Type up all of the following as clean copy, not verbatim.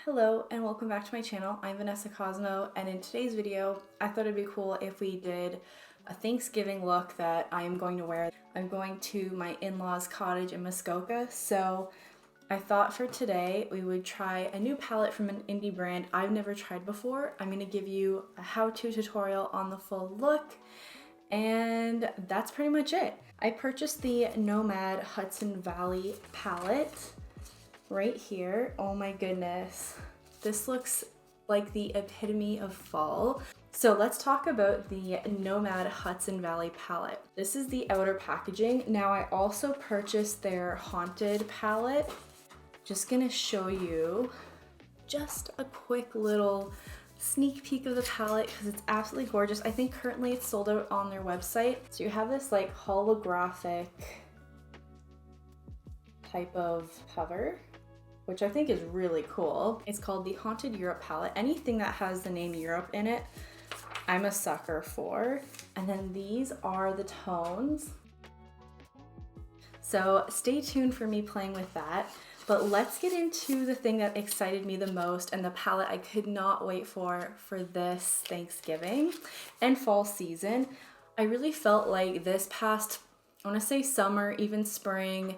Hello and welcome back to my channel. I'm Vanessa Cosmo, and in today's video I thought it'd be cool if we did a Thanksgiving look that I am going to wear. I'm going to my in-laws cottage in Muskoka, so I thought for today we would try a new palette from an indie brand I've never tried before. I'm going to give you a how-to tutorial on the full look, and that's pretty much it. I purchased the Nomad Hudson Valley palette right here. Oh my goodness, this looks like the epitome of fall. So let's talk about the Nomad Hudson Valley palette. This is the outer packaging. Now I also purchased their Haunted palette. Just gonna show you just a quick little sneak peek of the palette because it's absolutely gorgeous. I think currently it's sold out on their website. So you have this like holographic type of cover, which I think is really cool. It's called the Haunted Europe palette. Anything that has the name Europe in it, I'm a sucker for. And then these are the tones. So stay tuned for me playing with that. But let's get into the thing that excited me the most and the palette I could not wait for this Thanksgiving and fall season. I really felt like this past, I wanna say summer, even spring,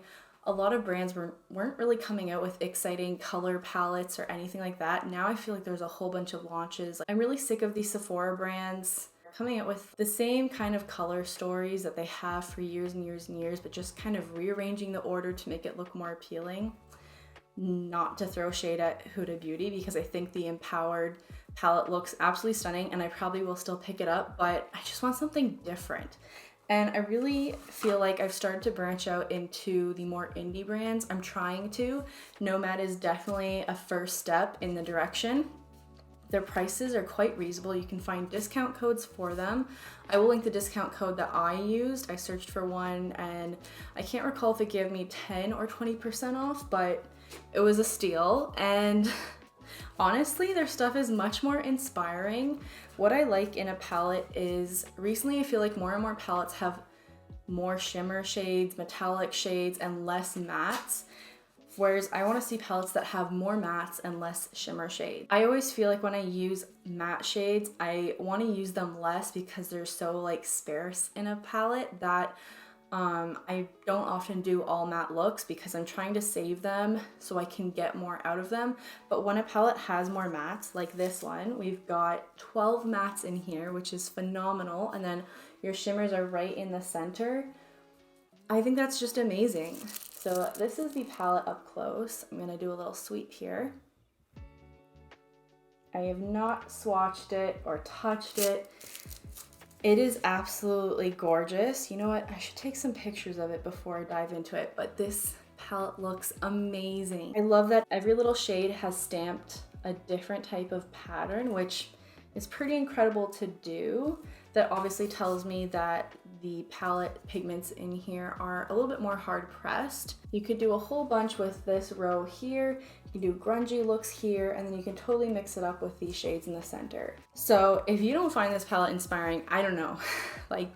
a lot of brands weren't really coming out with exciting color palettes or anything like that. Now I feel like there's a whole bunch of launches. I'm really sick of these Sephora brands coming out with the same kind of color stories that they have for years and years and years, but just kind of rearranging the order to make it look more appealing. Not to throw shade at Huda Beauty, because I think the Empowered palette looks absolutely stunning and I probably will still pick it up, but I just want something different. And I really feel like I've started to branch out into the more indie brands. I'm trying to. Nomad is definitely a first step in the direction. Their prices are quite reasonable. You can find discount codes for them. I will link the discount code that I used. I searched for one and I can't recall if it gave me 10 or 20% off, but it was a steal. And honestly, their stuff is much more inspiring. What I like in a palette is recently I feel like more and more palettes have more shimmer shades, metallic shades, and less mattes. Whereas I want to see palettes that have more mattes and less shimmer shades. I always feel like when I use matte shades, I want to use them less because they're so like sparse in a palette that I don't often do all matte looks because I'm trying to save them so I can get more out of them. But when a palette has more mattes, like this one, we've got 12 mattes in here, which is phenomenal. And then your shimmers are right in the center. I think that's just amazing. So this is the palette up close. I'm gonna do a little sweep here. I have not swatched it or touched it. It is absolutely gorgeous. You know what? I should take some pictures of it before I dive into it, but this palette looks amazing. I love that every little shade has stamped a different type of pattern, which is pretty incredible to do. That obviously tells me that the palette pigments in here are a little bit more hard pressed. You could do a whole bunch with this row here. You can do grungy looks here, and then you can totally mix it up with these shades in the center. So if you don't find this palette inspiring, I don't know, like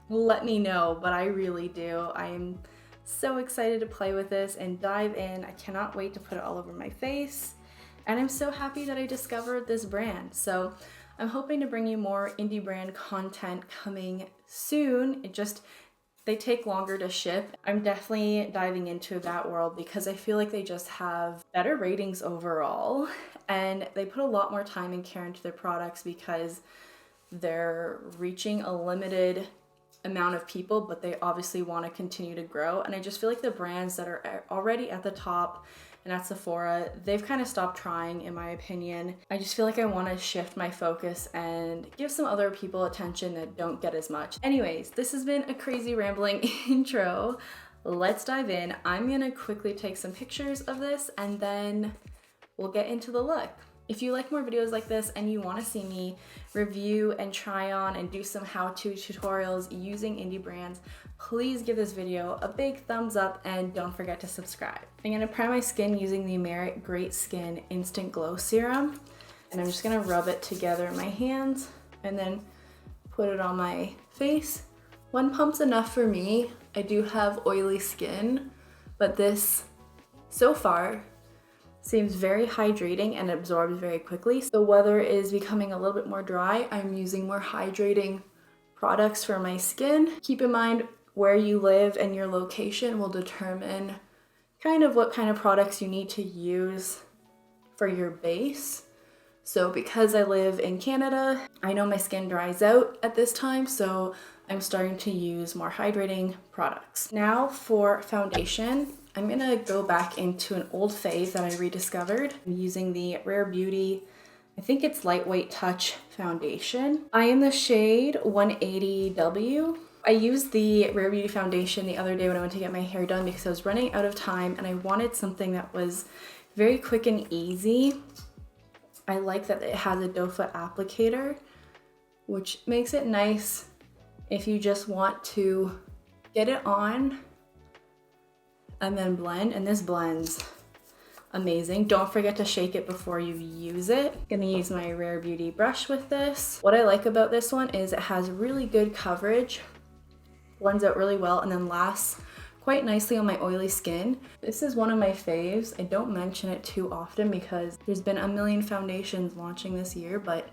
let me know, but I really do. I am so excited to play with this and dive in. I cannot wait to put it all over my face. And I'm so happy that I discovered this brand. So I'm hoping to bring you more indie brand content coming soon. They take longer to ship. I'm definitely diving into that world because I feel like they just have better ratings overall, and they put a lot more time and care into their products because they're reaching a limited amount of people, but they obviously want to continue to grow. And I just feel like the brands that are already at the top and at Sephora, they've kind of stopped trying, in my opinion. I just feel like I want to shift my focus and give some other people attention that don't get as much. Anyways, this has been a crazy rambling intro. Let's dive in. I'm gonna quickly take some pictures of this and then we'll get into the look. If you like more videos like this and you want to see me review and try on and do some how-to tutorials using indie brands, please give this video a big thumbs up and don't forget to subscribe. I'm going to prime my skin using the Merit Great Skin Instant Glow Serum, and I'm just going to rub it together in my hands and then put it on my face. One pump's enough for me. I do have oily skin, but this so far Seems very hydrating and absorbs very quickly. The weather is becoming a little bit more dry. I'm using more hydrating products for my skin. Keep in mind where you live and your location will determine kind of what kind of products you need to use for your base. So because I live in Canada, I know my skin dries out at this time, so I'm starting to use more hydrating products. Now for foundation, I'm gonna go back into an old fave that I rediscovered. I'm using the Rare Beauty, I think it's Lightweight Touch foundation. I am the shade 180W. I used the Rare Beauty foundation the other day when I went to get my hair done because I was running out of time and I wanted something that was very quick and easy. I like that it has a doe foot applicator, which makes it nice if you just want to get it on and then blend, and this blends amazing. Don't forget to shake it before you use it. I'm gonna use my Rare Beauty brush with this. What I like about this one is it has really good coverage, blends out really well, and then lasts quite nicely on my oily skin. This is one of my faves. I don't mention it too often because there's been a million foundations launching this year, but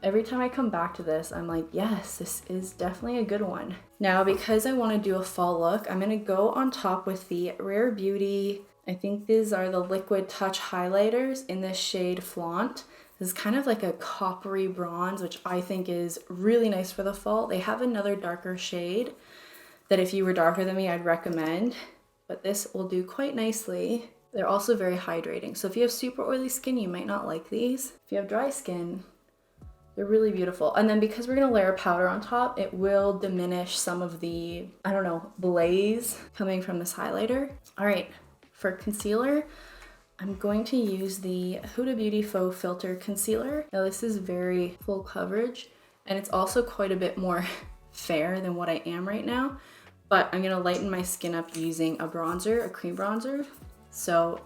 every time I come back to this, I'm like, yes, this is definitely a good one. Now, because I want to do a fall look, I'm going to go on top with the Rare Beauty, I think these are the Liquid Touch highlighters in this shade Flaunt. This is kind of like a coppery bronze, which I think is really nice for the fall. They have another darker shade that if you were darker than me, I'd recommend, but this will do quite nicely. They're also very hydrating. So if you have super oily skin, you might not like these. If you have dry skin, they're really beautiful. And then because we're gonna layer powder on top, it will diminish some of the, I don't know, blaze coming from this highlighter. All right, for concealer, I'm going to use the Huda Beauty Faux Filter Concealer. Now this is very full coverage and it's also quite a bit more fair than what I am right now, but I'm gonna lighten my skin up using a bronzer, a cream bronzer. So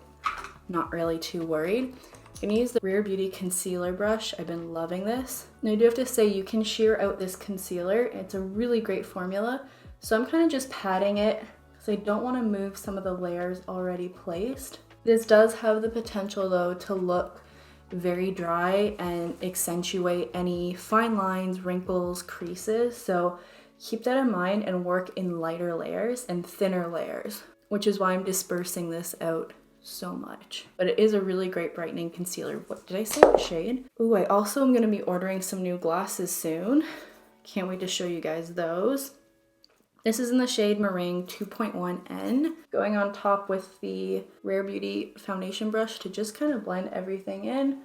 not really too worried. I'm gonna use the Rare Beauty concealer brush. I've been loving this. Now I do have to say you can sheer out this concealer. It's a really great formula. So I'm kind of just patting it because I don't want to move some of the layers already placed. This does have the potential though to look very dry and accentuate any fine lines, wrinkles, creases. So keep that in mind and work in lighter layers and thinner layers, which is why I'm dispersing this out so much. But it is a really great brightening concealer. What did I say? What shade? Ooh, I also am going to be ordering some new glosses soon. Can't wait to show you guys those. This is in the shade Meringue 2.1N. Going on top with the Rare Beauty foundation brush to just kind of blend everything in.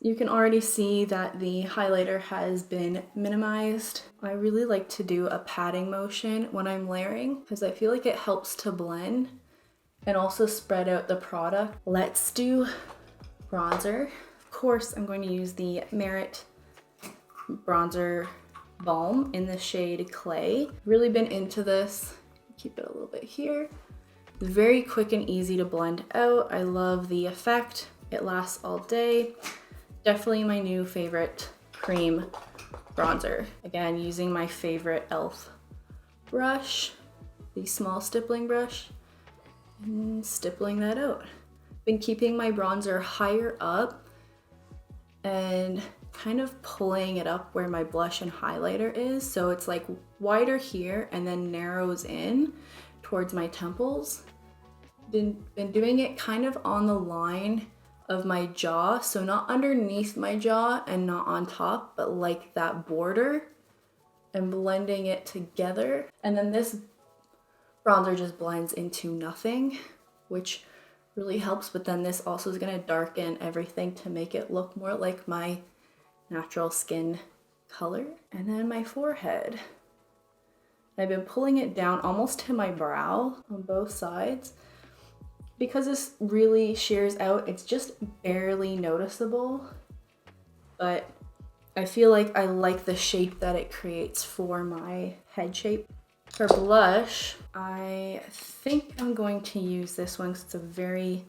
You can already see that the highlighter has been minimized. I really like to do a patting motion when I'm layering because I feel like it helps to blend and also spread out the product. Let's do bronzer. Of course, I'm going to use the Merit bronzer Balm in the shade Clay. Really been into this. Keep it a little bit here. Very quick and easy to blend out. I love the effect. It lasts all day. Definitely my new favorite cream bronzer. Again, using my favorite e.l.f. brush, the small stippling brush, and stippling that out. Been keeping my bronzer higher up and kind of pulling it up where my blush and highlighter is. So it's like wider here and then narrows in towards my temples. Been doing it kind of on the line of my jaw. So not underneath my jaw and not on top, but like that border, and blending it together. And then this bronzer just blends into nothing, which really helps. But then this also is gonna darken everything to make it look more like my natural skin color. And then my forehead. I've been pulling it down almost to my brow on both sides. Because this really shears out, it's just barely noticeable, but I feel like I like the shape that it creates for my head shape. For blush, I think I'm going to use this one because it's a very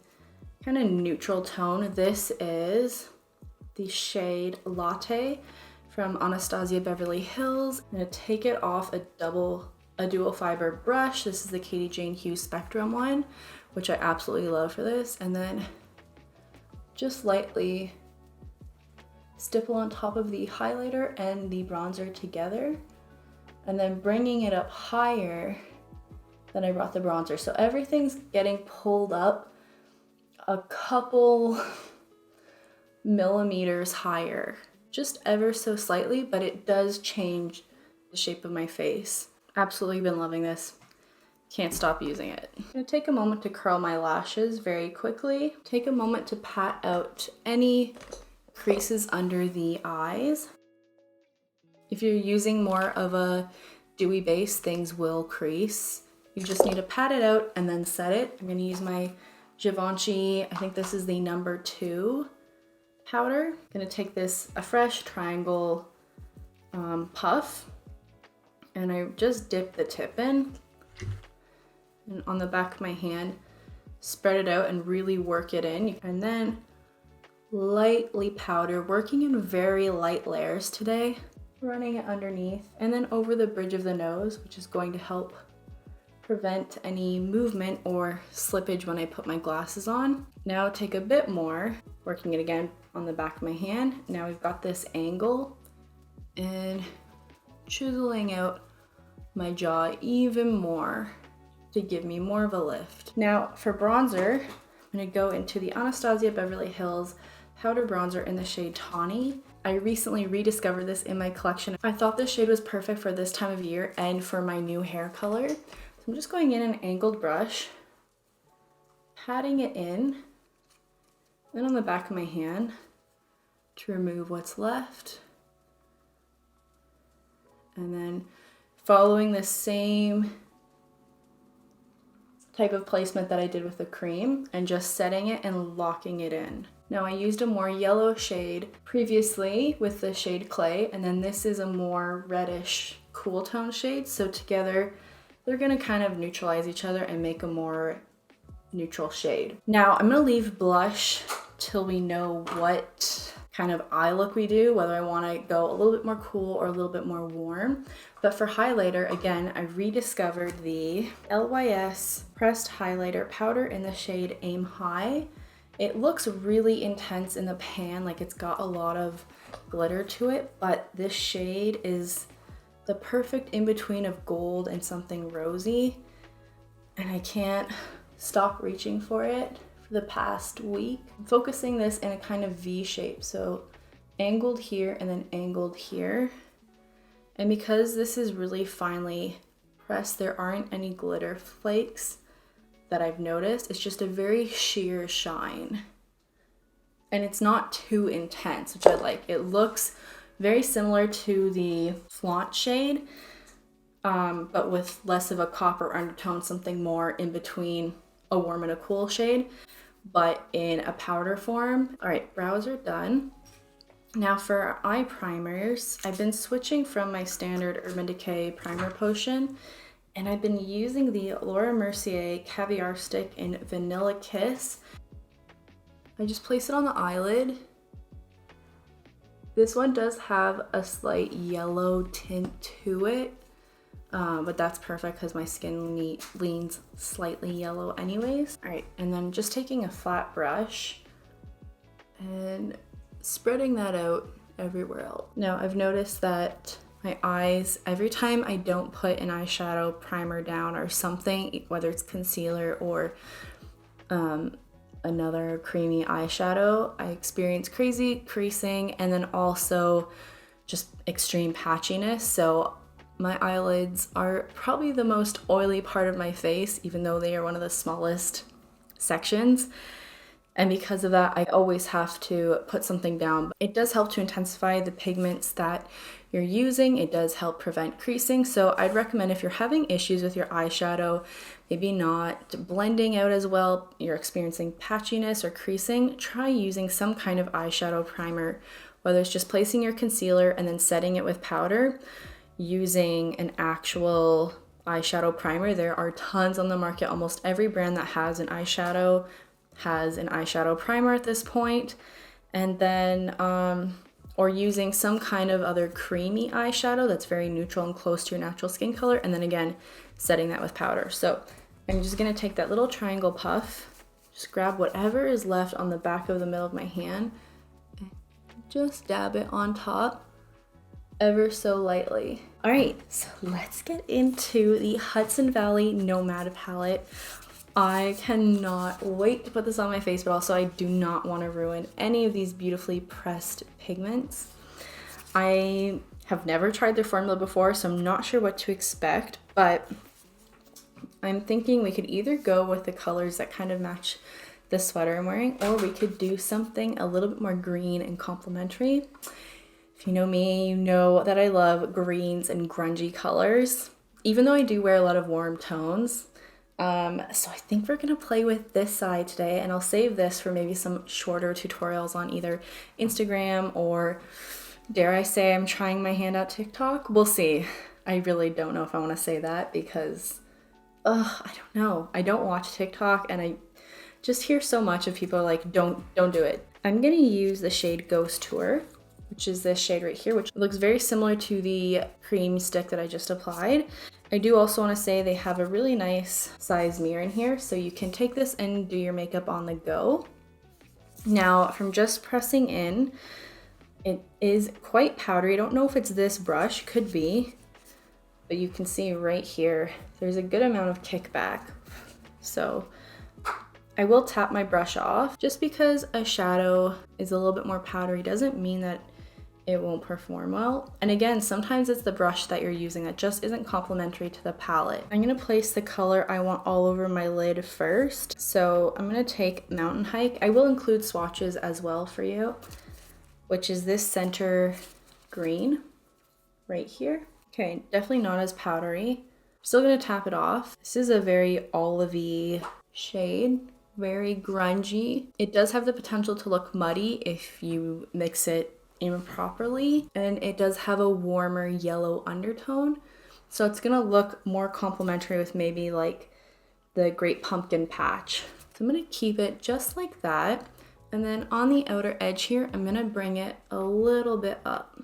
kind of neutral tone. This is the shade Latte from Anastasia Beverly Hills. I'm gonna take it off a dual fiber brush. This is the Katie Jane Hughes Spectrum one, which I absolutely love for this. And then just lightly stipple on top of the highlighter and the bronzer together, and then bringing it up higher than I brought the bronzer. So everything's getting pulled up a couple millimeters higher, just ever so slightly, but it does change the shape of my face. Absolutely been loving this. Can't stop using it. I'm gonna take a moment to curl my lashes very quickly. Take a moment to pat out any creases under the eyes. If you're using more of a dewy base, things will crease. You just need to pat it out and then set it. I'm gonna use my Givenchy, I think this is the number 2 powder. I'm gonna take this, a fresh triangle puff, and I just dip the tip in, and on the back of my hand, spread it out and really work it in. And then lightly powder, working in very light layers today, running it underneath and then over the bridge of the nose, which is going to help prevent any movement or slippage when I put my glasses on. Now take a bit more, working it again on the back of my hand. Now we've got this angle and chiseling out my jaw even more to give me more of a lift. Now for bronzer, I'm gonna go into the Anastasia Beverly Hills powder bronzer in the shade Tawny. I recently rediscovered this in my collection. I thought this shade was perfect for this time of year and for my new hair color. So I'm just going in an angled brush, patting it in, then on the back of my hand to remove what's left. And then following the same type of placement that I did with the cream and just setting it and locking it in. Now I used a more yellow shade previously with the shade Clay, and then this is a more reddish cool tone shade. So together they're gonna kind of neutralize each other and make a more neutral shade. Now I'm gonna leave blush till we know what kind of eye look we do, whether I wanna go a little bit more cool or a little bit more warm. But for highlighter, again, I rediscovered the LYS pressed highlighter powder in the shade Aim High. It looks really intense in the pan, like it's got a lot of glitter to it, but this shade is the perfect in-between of gold and something rosy, and I can't stop reaching for it for the past week. I'm focusing this in a kind of V shape, so angled here and then angled here. And because this is really finely pressed, there aren't any glitter flakes that I've noticed. It's just a very sheer shine. And it's not too intense, which I like. It looks very similar to the Flaunt shade, but with less of a copper undertone, something more in between a warm and a cool shade, but in a powder form. All right, brows are done. Now for eye primers, I've been switching from my standard Urban Decay primer potion, and I've been using the Laura Mercier Caviar Stick in Vanilla Kiss. I just place it on the eyelid. This one does have a slight yellow tint to it, but that's perfect because my skin leans slightly yellow anyways. All right, and then just taking a flat brush and spreading that out everywhere else. Now I've noticed that my eyes, every time I don't put an eyeshadow primer down or something, whether it's concealer or another creamy eyeshadow, I experience crazy creasing and then also just extreme patchiness. So my eyelids are probably the most oily part of my face, even though they are one of the smallest sections. And because of that, I always have to put something down. It does help to intensify the pigments that you're using. It does help prevent creasing. So I'd recommend if you're having issues with your eyeshadow, maybe not blending out as well, you're experiencing patchiness or creasing, try using some kind of eyeshadow primer, whether it's just placing your concealer and then setting it with powder, using an actual eyeshadow primer. There are tons on the market. Almost every brand that has an eyeshadow has an eyeshadow primer at this point. And then or using some kind of other creamy eyeshadow that's very neutral and close to your natural skin color, and then again setting that with powder. So I'm just gonna take that little triangle puff, just grab whatever is left on the back of the middle of my hand, and just dab it on top ever so lightly. All right, so let's get into the Hudson Valley Nomad palette. I cannot wait to put this on my face, but also I do not want to ruin any of these beautifully pressed pigments. I have never tried their formula before, so I'm not sure what to expect, but I'm thinking we could either go with the colors that kind of match the sweater I'm wearing, or we could do something a little bit more green and complementary. If you know me, you know that I love greens and grungy colors, even though I do wear a lot of warm tones. So I think we're gonna play with this side today, and I'll save this for maybe some shorter tutorials on either Instagram or, dare I say, I'm trying my hand at TikTok. We'll see. I really don't know if I want to say that because, I don't know. I don't watch TikTok, and I just hear so much of people like, don't do it. I'm gonna use the shade Ghost Tour, which is this shade right here, which looks very similar to the cream stick that I just applied. I do also want to say they have a really nice size mirror in here, so you can take this and do your makeup on the go. Now, from just pressing in, it is quite powdery. I don't know if it's this brush, could be, but you can see right here, there's a good amount of kickback. So I will tap my brush off. Just because a shadow is a little bit more powdery doesn't mean that it won't perform well. And again, sometimes it's the brush that you're using that just isn't complementary to the palette. I'm gonna place the color I want all over my lid first. So I'm gonna take Mountain Hike. I will include swatches as well for you, which is this center green right here. Okay, definitely not as powdery. Still gonna tap it off. This is a very olivey shade, very grungy. It does have the potential to look muddy if you mix it improperly, and it does have a warmer yellow undertone, so it's gonna look more complementary with maybe like the Great Pumpkin patch. So I'm gonna keep it just like that, and then on the outer edge here I'm gonna bring it a little bit up.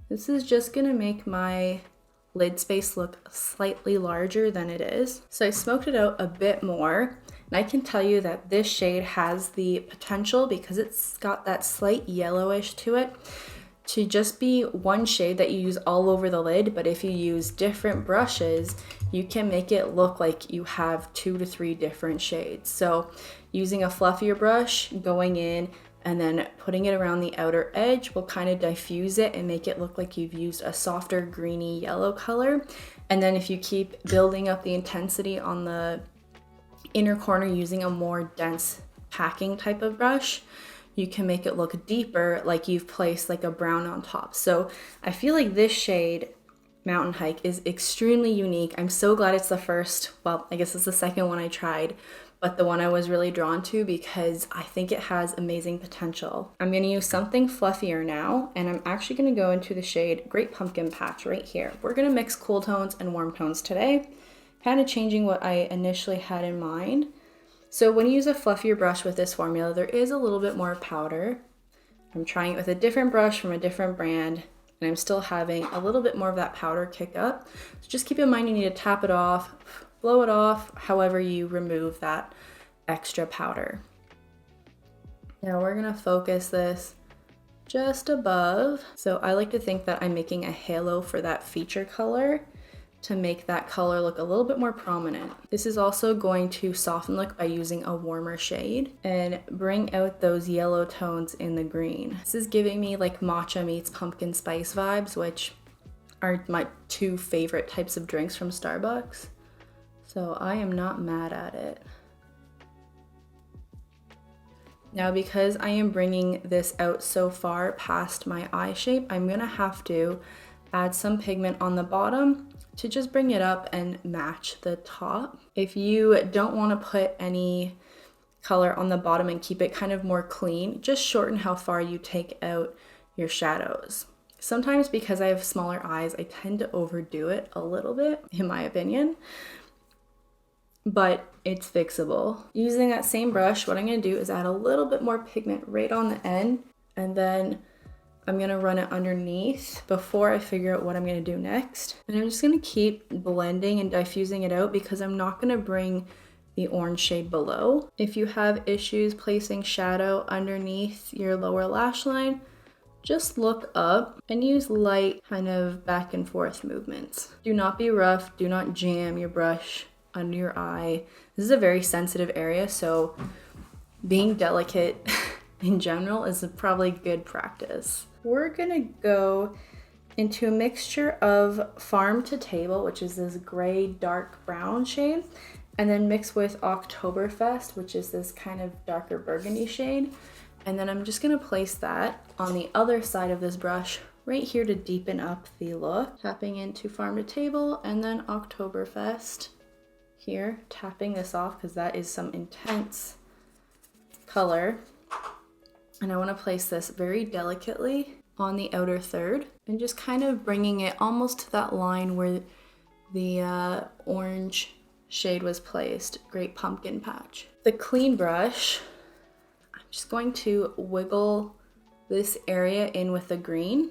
This is just gonna make my lid space look slightly larger than it is. So I smoked it out a bit more, and I can tell you that this shade has the potential, because it's got that slight yellowish to it, to just be one shade that you use all over the lid. But if you use different brushes, you can make it look like you have 2 to 3 different shades. So using a fluffier brush, going in and then putting it around the outer edge will kind of diffuse it and make it look like you've used a softer greeny yellow color. And then if you keep building up the intensity on the inner corner using a more dense packing type of brush, you can make it look deeper, like you've placed like a brown on top. So I feel like this shade, Mountain Hike, is extremely unique. I'm so glad it's the first, well, I guess it's the second one I tried, but the one I was really drawn to because I think it has amazing potential. I'm gonna use something fluffier now, and I'm actually gonna go into the shade Great Pumpkin Patch right here. We're gonna mix cool tones and warm tones today, kind of changing what I initially had in mind. So when you use a fluffier brush with this formula, there is a little bit more powder. I'm trying it with a different brush from a different brand, and I'm still having a little bit more of that powder kick up. So just keep in mind you need to tap it off, blow it off, however you remove that extra powder. Now we're gonna focus this just above. So I like to think that I'm making a halo for that feature color to make that color look a little bit more prominent. This is also going to soften look by using a warmer shade and bring out those yellow tones in the green. This is giving me like matcha meets pumpkin spice vibes, which are my 2 favorite types of drinks from Starbucks. So I am not mad at it. Now, because I am bringing this out so far past my eye shape, I'm gonna have to add some pigment on the bottom to just bring it up and match the top. If you don't want to put any color on the bottom and keep it kind of more clean, just shorten how far you take out your shadows. Sometimes because I have smaller eyes, I tend to overdo it a little bit, in my opinion, but it's fixable. Using that same brush, what I'm gonna do is add a little bit more pigment right on the end, and then I'm gonna run it underneath before I figure out what I'm gonna do next. And I'm just gonna keep blending and diffusing it out because I'm not gonna bring the orange shade below. If you have issues placing shadow underneath your lower lash line, just look up and use light kind of back and forth movements. Do not be rough, do not jam your brush under your eye. This is a very sensitive area, so being delicate in general is probably good practice. We're gonna go into a mixture of Farm to Table, which is this gray dark brown shade, and then mix with Oktoberfest, which is this kind of darker burgundy shade. And then I'm just gonna place that on the other side of this brush right here to deepen up the look. Tapping into Farm to Table and then Oktoberfest here, tapping this off because that is some intense color. And I wanna place this very delicately on the outer third and just kind of bringing it almost to that line where the orange shade was placed, Great Pumpkin Patch. The clean brush, I'm just going to wiggle this area in with the green.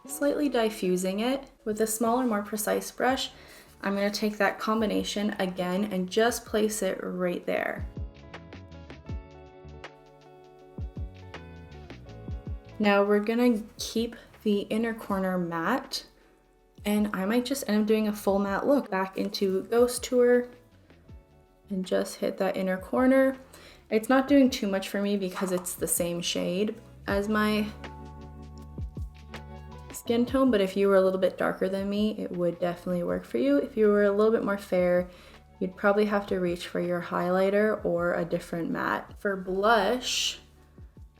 Slightly diffusing it. With a smaller, more precise brush, I'm gonna take that combination again and just place it right there. Now we're gonna keep the inner corner matte, and I might just end up doing a full matte look. Back into Ghost Tour and just hit that inner corner. It's not doing too much for me because it's the same shade as my skin tone, but if you were a little bit darker than me, it would definitely work for you. If you were a little bit more fair, you'd probably have to reach for your highlighter or a different matte. For blush,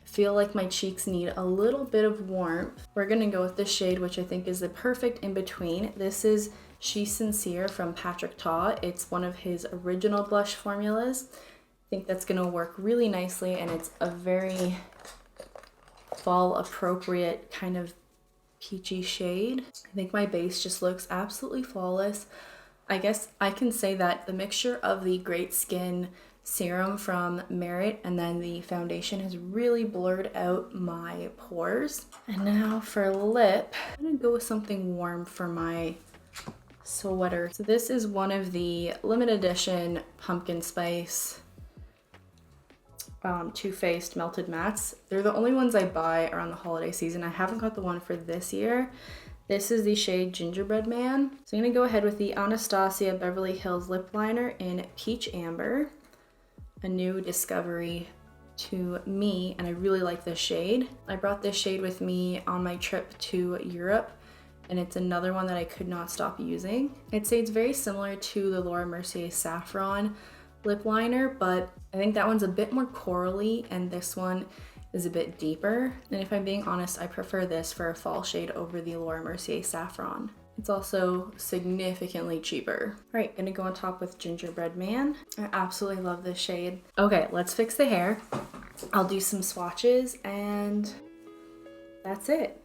I feel like my cheeks need a little bit of warmth. We're gonna go with this shade, which I think is the perfect in between. This is She's Sincere from Patrick Ta. It's one of his original blush formulas. I think that's gonna work really nicely, and it's a very fall appropriate kind of peachy shade. I think my base just looks absolutely flawless. I guess I can say that the mixture of the Great Skin Serum from Merit and then the foundation has really blurred out my pores. And now for lip, I'm gonna go with something warm for my sweater. So this is one of the limited edition pumpkin spice Too Faced melted mattes. They're the only ones I buy around the holiday season. I haven't got the one for this year. This is the shade Gingerbread Man. So I'm gonna go ahead with the Anastasia Beverly Hills lip liner in Peach Amber, a new discovery to me, and I really like this shade. I brought this shade with me on my trip to Europe, and it's another one that I could not stop using. I'd say it's very similar to the Laura Mercier Saffron lip liner, but I think that one's a bit more corally and this one is a bit deeper. And if I'm being honest, I prefer this for a fall shade over the Laura Mercier Saffron. It's also significantly cheaper. All right, gonna go on top with Gingerbread Man. I absolutely love this shade. Okay, let's fix the hair. I'll do some swatches and that's it.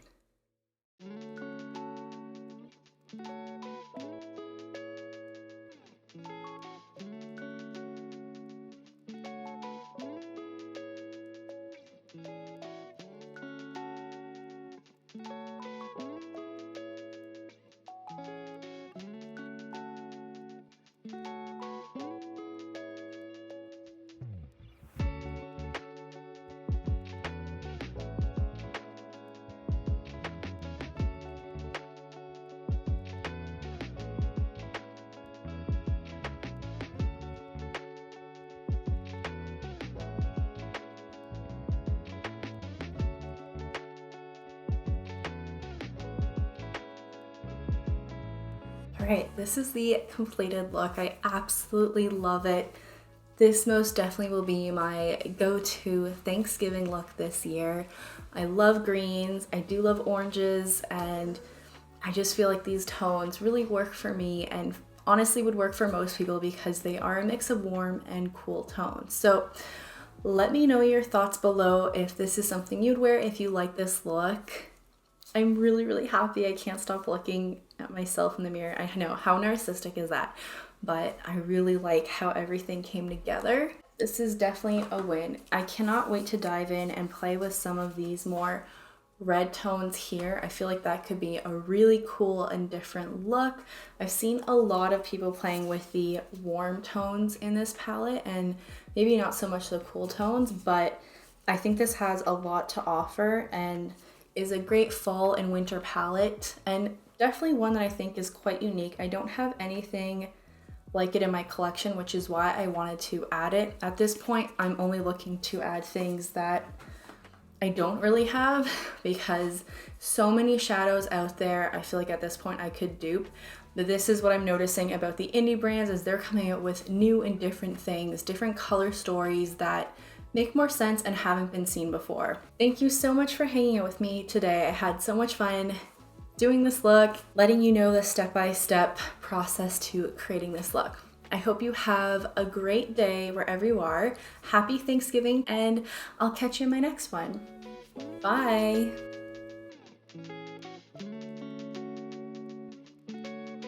Alright, this is the completed look. I absolutely love it. This most definitely will be my go-to Thanksgiving look this year. I love greens, I do love oranges, and I just feel like these tones really work for me and honestly would work for most people because they are a mix of warm and cool tones. So let me know your thoughts below if this is something you'd wear, if you like this look. I'm really, really happy. I can't stop looking at myself in the mirror. I know, how narcissistic is that? But I really like how everything came together. this is definitely a win. I cannot wait to dive in and play with some of these more red tones here. I feel like that could be a really cool and different look. I've seen a lot of people playing with the warm tones in this palette and maybe not so much the cool tones, but I think this has a lot to offer and is a great fall and winter palette, and definitely one that I think is quite unique. I don't have anything like it in my collection, which is why I wanted to add it. At this point, I'm only looking to add things that I don't really have because so many shadows out there. I feel like at this point I could dupe. But this is what I'm noticing about the indie brands, is they're coming out with new and different things, different color stories that make more sense and haven't been seen before. Thank you so much for hanging out with me today. I had so much fun doing this look, letting you know the step-by-step process to creating this look. I hope you have a great day wherever you are. Happy Thanksgiving, and I'll catch you in my next one. Bye.